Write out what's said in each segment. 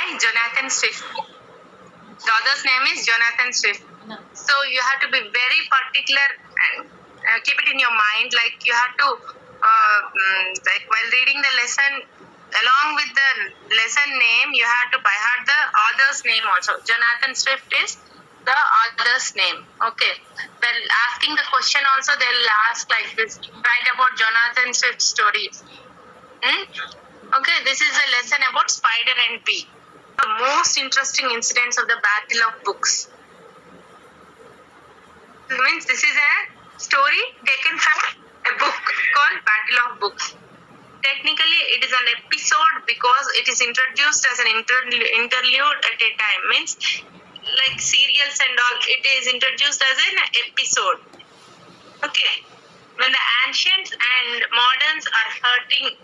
name Jonathan Swift. The author's name is Jonathan Swift. So you have to be very particular and keep it in your mind. Like you have to, like while reading the lesson, along with the lesson name, you have to by heart the author's name also. Jonathan Swift is the author's name. Okay. Well, asking the question also, they'll ask like this: write about Jonathan Swift stories. Okay, this is a lesson about Spider and Bee. The most interesting incidents of the Battle of Books. Means this is a story taken from a book called Battle of Books. Technically, it is an episode because it is introduced as an interlude at a time. Means like serials and all, it is introduced as an episode. Okay. When the ancients and moderns are hurling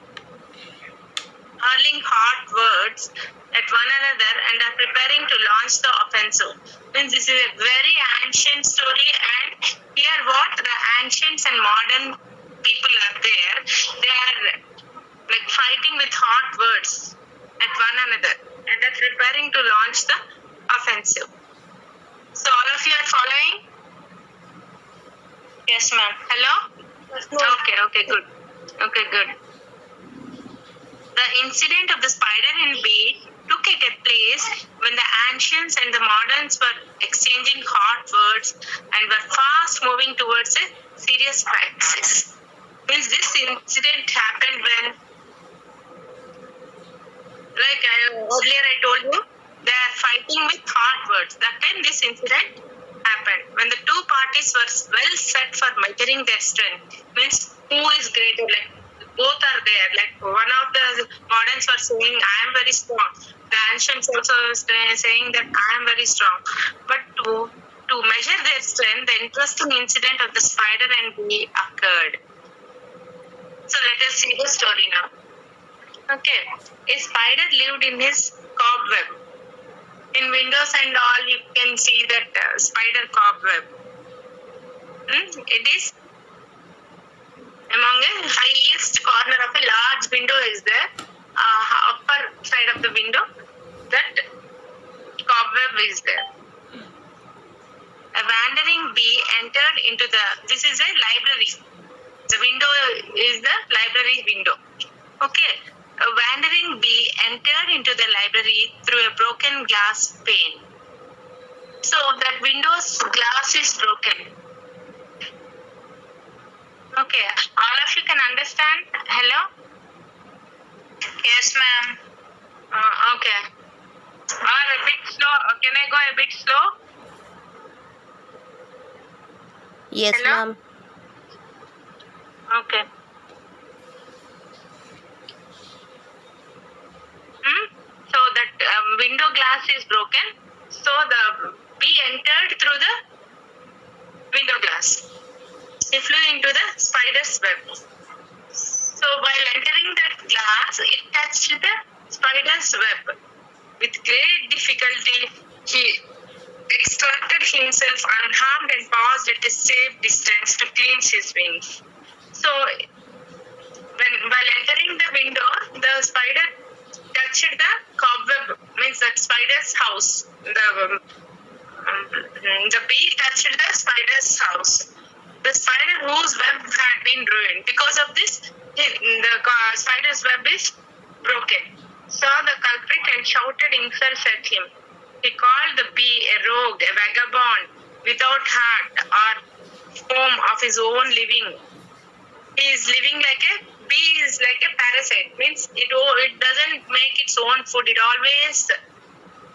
hot words at one another and are preparing to launch the offensive. Means this is a very ancient story, and here what the ancients and modern people are there, they are like fighting with hot words at one another and are preparing to launch the offensive. So all of you are following? Yes, ma'am. Hello? Okay, good. Okay, good. The incident of the spider and bee took a place when the ancients and the moderns were exchanging hot words and were fast moving towards a serious crisis. Means this incident happened when, like earlier I told you, they are fighting with hot words. That time this incident happened when the two parties were well set for measuring their strength. Means who is greater, like both are there. Like one of the moderns were saying, I am very strong. The ancients also saying that I am very strong. But to measure their strength, the interesting incident of the spider and bee occurred. So let us see the story now. Okay. A spider lived in his cobweb. In windows and all, you can see that spider cobweb. It is among a highest corner of a large window is there, upper side of the window, that cobweb is there. A wandering bee entered into this is a library. The window is the library window. Okay. A wandering bee entered into the library through a broken glass pane. So that window's glass is broken. Okay, all of you can understand? Hello? Yes, ma'am. Okay. Or a bit slow. Can I go a bit slow? Yes, hello? ma'am. Okay. So that window glass is broken. So the bee entered through the window glass. He flew into the spider's web. So while entering that glass, it touched the spider's web. With great difficulty, he extracted himself unharmed and paused at a safe distance to cleanse his wings. So while entering the window, the spider touched the cobweb, means that spider's house. The bee touched the spider's house. The spider whose web had been ruined. Because of this, the spider's web is broken. Saw the culprit and shouted insults at him. He called the bee a rogue, a vagabond, without heart or home of his own living. He is living like a bee is like a parasite. Means it doesn't make its own food. It always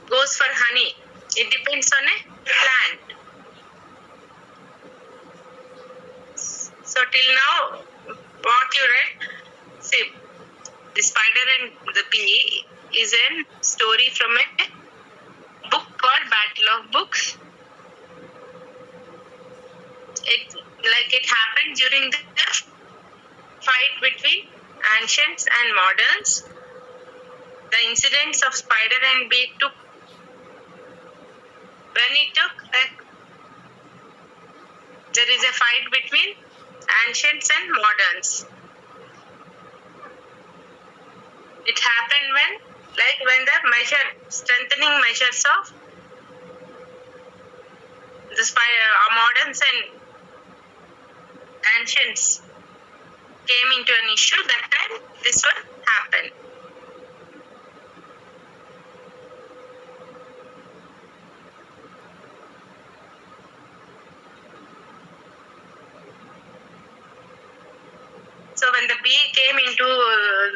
goes for honey. It depends on a plant. So till now, what you read, see, the spider and the bee is a story from a book called Battle of Books. It happened during the fight between ancients and moderns. The incidents of spider and bee took there is a fight between ancients and moderns. It happened when Like when the strengthening measures of the moderns and ancients came into an issue, that time this will happen. So when the bee came into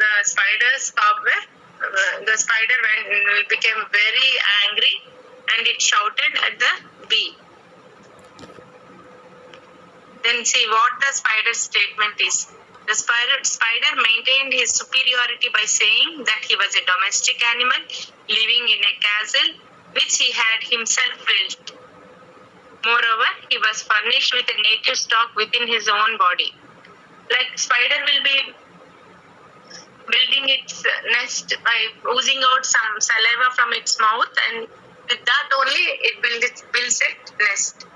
the spider's cobweb, the spider became very angry and it shouted at the bee. Then see what the spider's statement is. The spider maintained his superiority by saying that he was a domestic animal living in a castle which he had himself built. Moreover, he was furnished with a native stock within his own body. Like spider will be building its nest by oozing out some saliva from its mouth, and with that only it builds its nest.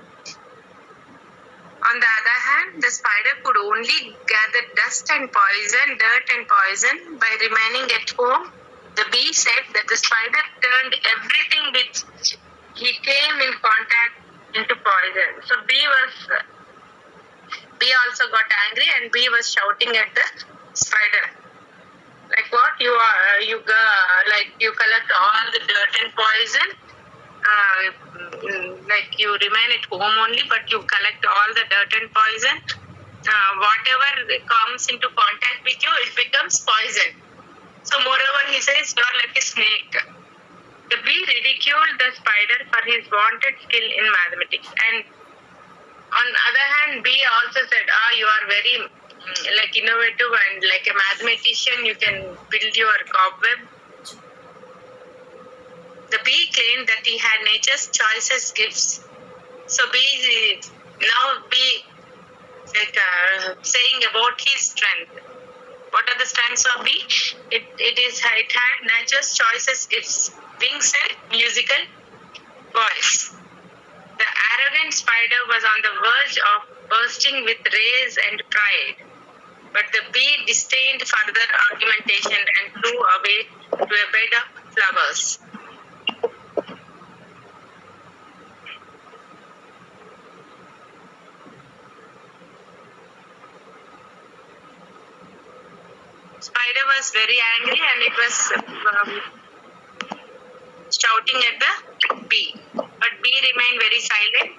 On the other hand, the spider could only gather dust and poison, dirt and poison by remaining at home. The bee said that the spider turned everything which he came in contact into poison. So bee also got angry and bee was shouting at the spider. Like what? You collect all the dirt and poison. Like you remain at home only, but you collect all the dirt and poison. Whatever comes into contact with you, it becomes poison. So moreover, he says you are like a snake. The bee ridiculed the spider for his vaunted skill in mathematics, and on the other hand, bee also said, you are very like innovative and like a mathematician, you can build your cobweb. The bee claimed that he had nature's choicest gifts. So bee saying about his strength. What are the strengths of bee? It had nature's choicest gifts: wings and musical voice. The arrogant spider was on the verge of bursting with rage and pride, but the bee disdained further argumentation and flew away to a bed of flowers. Spider was very angry and it was shouting at the bee. But bee remained very silent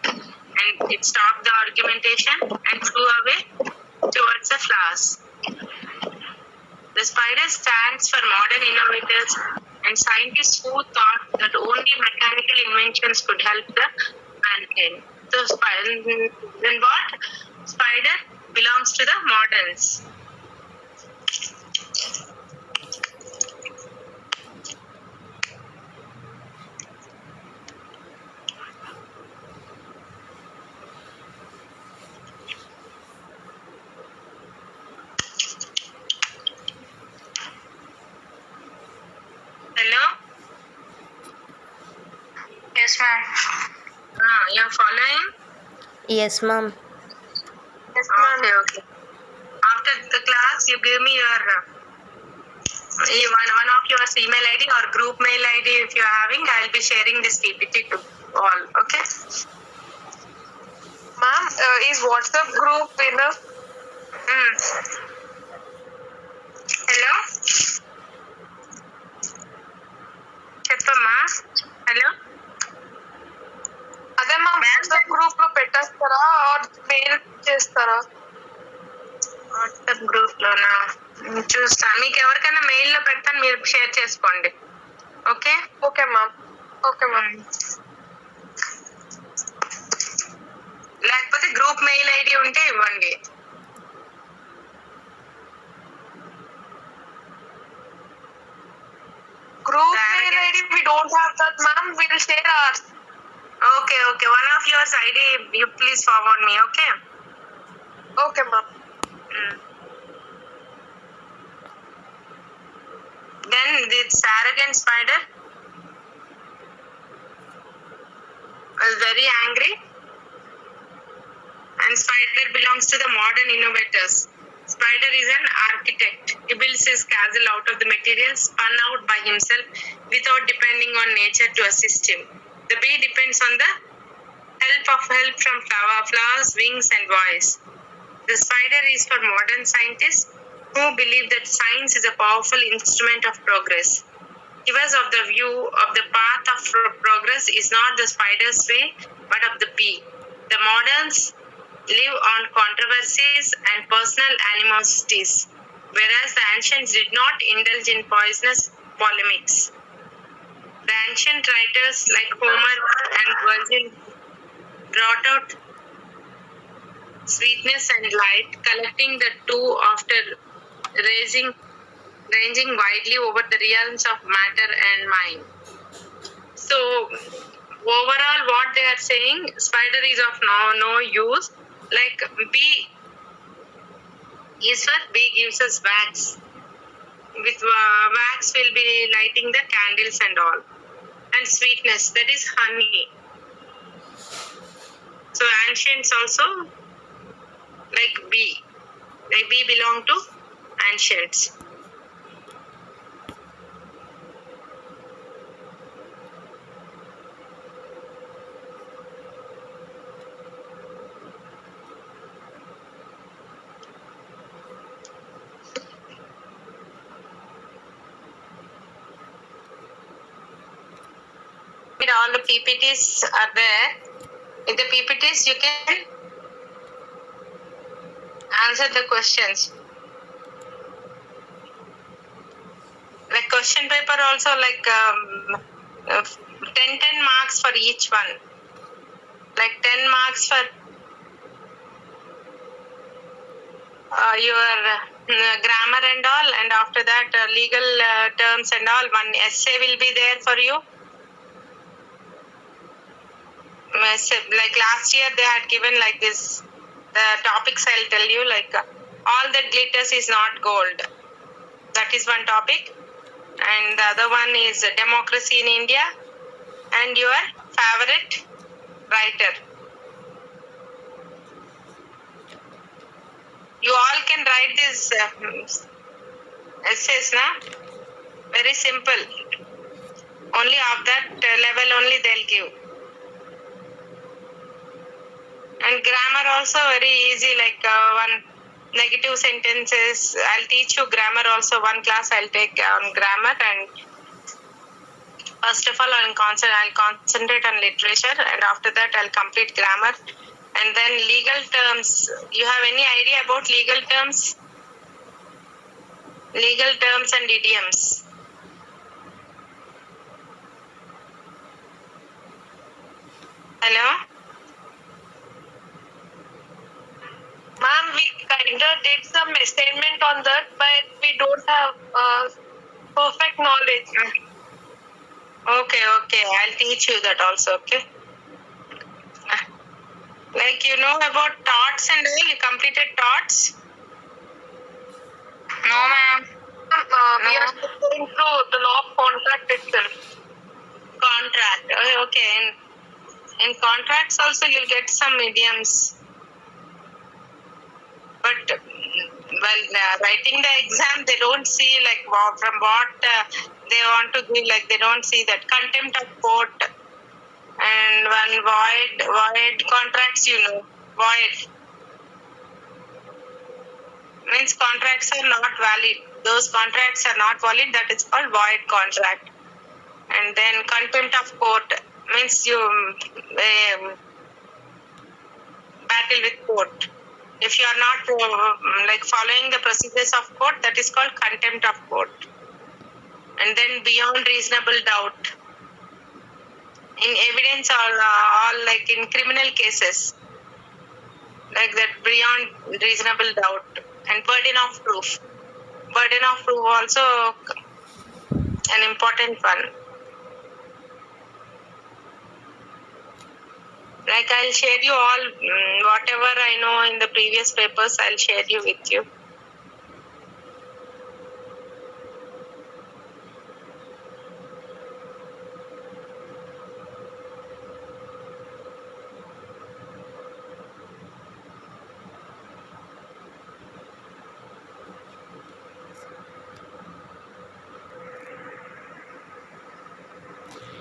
and it stopped the argumentation and flew away towards the flowers. The spider stands for modern innovators and scientists who thought that only mechanical inventions could help the mankind. So then what? Spider belongs to the moderns. Hello? Yes, ma'am. You're following? Yes, ma'am. Yes, ma'am. Okay. After the class, you give me your one of your email ID or group mail ID if you're having. I'll be sharing this PPT to all. Okay? Ma'am, is WhatsApp group enough? Hello? చెప్పమ్మా. Hello అదే మా WhatsApp group లో పెట్టేస్తారా are mail చేస్తారా? WhatsApp group లోనా చూస్తా. మీకు ఎవరికైనా mail లో పెడతాను, మీరు షేర్ చేసుకోండి. Okay okay ma'am. Okay ma'am. లేకపోతే గ్రూప్ మెయిల్ ఐడి ఉంటే ఇవ్వండి. Group mail ID we don't have that, ma'am. We'll share ours. Okay. One of yours ID, you please forward me. Okay. Okay, ma'am. Then this arrogant spider was very angry, and spider belongs to the modern innovators. Spider is an architect. He builds his castle out of the material spun out by himself without depending on nature to assist him. The bee depends on the help from flowers, wings, and voice. The spider is for modern scientists who believe that science is a powerful instrument of progress. Givers of the view of the path of progress is not the spider's way, but of the bee. The moderns live on controversies and personal animosities, whereas the ancients did not indulge in poisonous polemics. The ancient writers like Homer and Virgil brought out sweetness and light, collecting the two after ranging widely over the realms of matter and mind. So, overall, what they are saying, spider is of no use. Like bee is what bee gives us wax. With wax, we'll be lighting the candles and all, and sweetness, that is honey. So ancients also like bee. Like bee belong to ancients. All the PPTs are there. In the PPTs, you can answer the questions. Like question paper also, like 10 marks for each one. Like 10 marks for your grammar and all, and after that legal terms and all. One essay will be there for you. Like last year they had given like this, the topics I'll tell you, like all that glitters is not gold. That is one topic. And the other one is democracy in India and your favorite writer. You all can write these essays, na? Very simple. Only of that level only they'll give. And grammar also very easy, like one negative sentences. I'll teach you grammar also. One class I'll take on grammar, and first of all I'll concentrate on literature, and after that I'll complete grammar. And then legal terms. You have any idea about legal terms? Legal terms and idioms. Hello? Ma'am, we kind of did some assignment on that, but we don't have perfect knowledge. Okay. I'll teach you that also, okay? Like you know about TOTS and all, you completed TOTS? No, ma'am. We are going through the law of contract itself. Contract. Okay. In contracts also you'll get some idioms. But writing the exam, they don't see like from what they want to give. Like they don't see that contempt of court and one void contracts. You know, void means contracts are not valid. Those contracts are not valid. That is called void contract. And then contempt of court means you battle with court. If you are not like following the procedures of court, that is called contempt of court. And then beyond reasonable doubt. In evidence all like in criminal cases, like that beyond reasonable doubt. And burden of proof. Burden of proof also an important one. Like I'll share you all whatever I know in the previous papers, I'll share you with you.